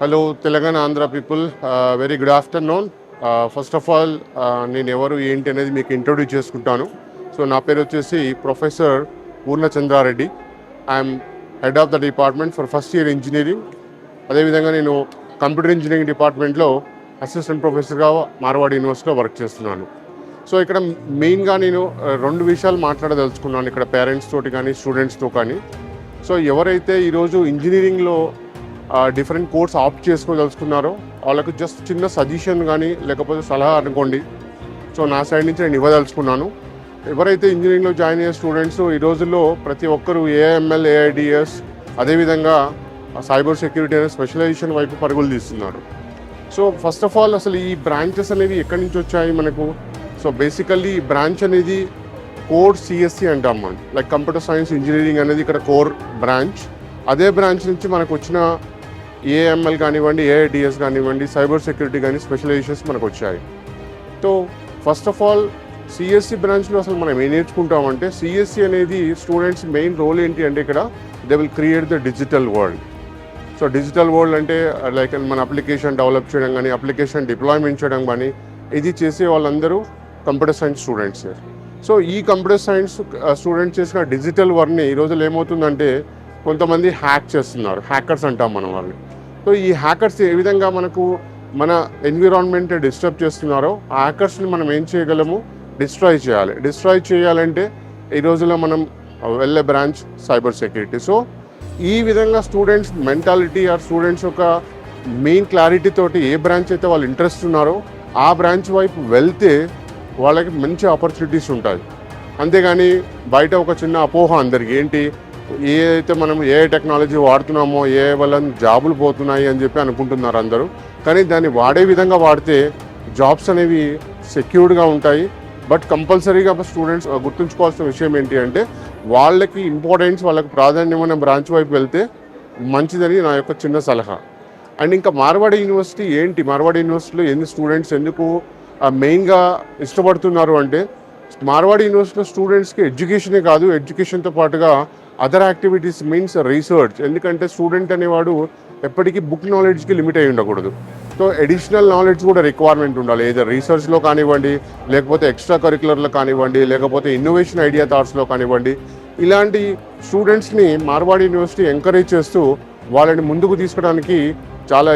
Hello Telangana Andhra people, very good afternoon. First of all నేను ఎవరు ఏంటి అనేది మీకు ఇంట్రొడ్యూస్ చేసుకుంటాను. సో నా పేరు వచ్చేసి professor Purnachandra Reddy. I'm head of the department for first year engineering. అదేవిధంగా నేను కంప్యూటర్ ఇంజనీరింగ్ డిపార్ట్మెంట్లో అసిస్టెంట్ ప్రొఫెసర్గా మార్వాడి యూనివర్సిటీలో వర్క్ చేస్తున్నాను. సో ఇక్కడ మెయిన్గా నేను రెండు విషయాలు మాట్లాడదలుచుకున్నాను ఇక్కడ పేరెంట్స్ తోటి కానీ స్టూడెంట్స్తో కానీ. సో ఎవరైతే ఈరోజు ఇంజనీరింగ్లో డిఫరెంట్ కోర్స్ ఆప్ట్ చేసుకోదలుచుకున్నారో వాళ్ళకు జస్ట్ చిన్న సజెషన్ కానీ లేకపోతే సలహా అనుకోండి. సో నా సైడ్ నుంచి నేను ఇవ్వదలుచుకున్నాను. ఎవరైతే ఇంజనీరింగ్లో జాయిన్ అయ్యే స్టూడెంట్స్ ఈ రోజుల్లో ప్రతి ఒక్కరూ ఏఐఎంఎల్, ఏఐడిఎస్, అదేవిధంగా సైబర్ సెక్యూరిటీ అనే స్పెషలైజేషన్ వైపు పరుగులు తీస్తున్నారు. సో ఫస్ట్ ఆఫ్ ఆల్ అసలు ఈ బ్రాంచెస్ అనేవి ఎక్కడి నుంచి వచ్చాయి మనకు? సో బేసికల్లీ ఈ బ్రాంచ్ అనేది కోర్ సిఎస్సి అంటాం మనం, లైక్ కంప్యూటర్ సైన్స్ ఇంజనీరింగ్ అనేది ఇక్కడ కోర్ బ్రాంచ్. అదే బ్రాంచ్ నుంచి మనకు వచ్చిన ఏఎంఎల్ కానివ్వండి, ఏఐడిఎస్ కానివ్వండి, సైబర్ సెక్యూరిటీ కానీ స్పెషలైజేషన్స్ మనకు వచ్చాయి. So first of all CSC బ్రాంచ్లో అసలు మనం ఏం నేర్చుకుంటామంటే, సిఎస్సి అనేది స్టూడెంట్స్ మెయిన్ రోల్ ఏంటి అంటే ఇక్కడ they will create the digital world. So digital world అంటే లైక్ మన అప్లికేషన్ డెవలప్ చేయడం కానీ, అప్లికేషన్ డిప్లాయ్మెంట్ చేయడం కానీ, ఇది చేసే వాళ్ళందరూ కంప్యూటర్ సైన్స్ స్టూడెంట్స్. సో ఈ కంప్యూటర్ సైన్స్ స్టూడెంట్స్ చేసిన డిజిటల్ వర్క్ని ఈ రోజులు ఏమవుతుందంటే కొంతమంది హ్యాక్ చేస్తున్నారు, హ్యాకర్స్ అంటాం మనం వాళ్ళని. సో ఈ హ్యాకర్స్ ఏ విధంగా మనకు మన ఎన్విరాన్మెంట్ డిస్టర్బ్ చేస్తున్నారో ఆ హ్యాకర్స్ని మనం ఏం చేయగలము? డిస్ట్రాయ్ చేయాలి. డిస్ట్రాయ్ చేయాలంటే ఈ రోజుల్లో మనం వెళ్ళే బ్రాంచ్ సైబర్ సెక్యూరిటీ. సో ఈ విధంగా స్టూడెంట్స్ మెంటాలిటీ ఆర్ స్టూడెంట్స్ యొక్క మెయిన్ క్లారిటీ తోటి ఏ బ్రాంచ్ అయితే వాళ్ళు ఇంట్రెస్ట్ ఉన్నారో ఆ బ్రాంచ్ వైపు వెళ్తే వాళ్ళకి మంచి ఆపర్చునిటీస్ ఉంటాయి. అంతేగాని బయట ఒక చిన్న అపోహ అందరికి ఏంటి, ఏదైతే మనం ఏ టెక్నాలజీ వాడుతున్నామో ఏ వల్ల జాబులు పోతున్నాయి అని చెప్పి అనుకుంటున్నారు అందరూ. కానీ దాన్ని వాడే విధంగా వాడితే జాబ్స్ అనేవి సెక్యూర్డ్గా ఉంటాయి. బట్ కంపల్సరీగా స్టూడెంట్స్ గుర్తుంచుకోవాల్సిన విషయం ఏంటి అంటే వాళ్ళకి ఇంపార్టెన్స్, వాళ్ళకి ప్రాధాన్యమైన బ్రాంచ్ వైపు వెళ్తే మంచిదని నా యొక్క చిన్న సలహా. అండ్ ఇంకా మార్వాడి యూనివర్సిటీ ఏంటి, మార్వాడి యూనివర్సిటీలో ఎన్ని స్టూడెంట్స్ ఎందుకు మెయిన్గా ఇష్టపడుతున్నారు అంటే, మార్వాడి యూనివర్సిటీలో స్టూడెంట్స్కి ఎడ్యుకేషనే కాదు, ఎడ్యుకేషన్తో పాటుగా అదర్ యాక్టివిటీస్ మీన్స్ రీసెర్చ్. ఎందుకంటే స్టూడెంట్ అనేవాడు ఎప్పటికీ బుక్ నాలెడ్జ్కి లిమిట్ అయి ఉండకూడదు. సో ఎడిషనల్ నాలెడ్జ్ కూడా రిక్వైర్మెంట్ ఉండాలి, ఏదో రీసెర్చ్లో కానివ్వండి, లేకపోతే ఎక్స్ట్రా కరిక్యులర్లో కానివ్వండి, లేకపోతే ఇన్నోవేషన్ ఐడియా థాట్స్లో కానివ్వండి. ఇలాంటి స్టూడెంట్స్ని మార్వాడి యూనివర్సిటీ ఎంకరేజ్ చేస్తూ వాళ్ళని ముందుకు తీసుకోవడానికి చాలా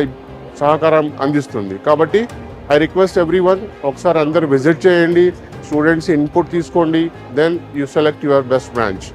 సహకారం అందిస్తుంది. కాబట్టి ఐ రిక్వెస్ట్ ఎవ్రీవన్, ఒకసారి అందరు విజిట్ చేయండి, స్టూడెంట్స్ ఇన్పుట్ తీసుకోండి, then you select your best branch.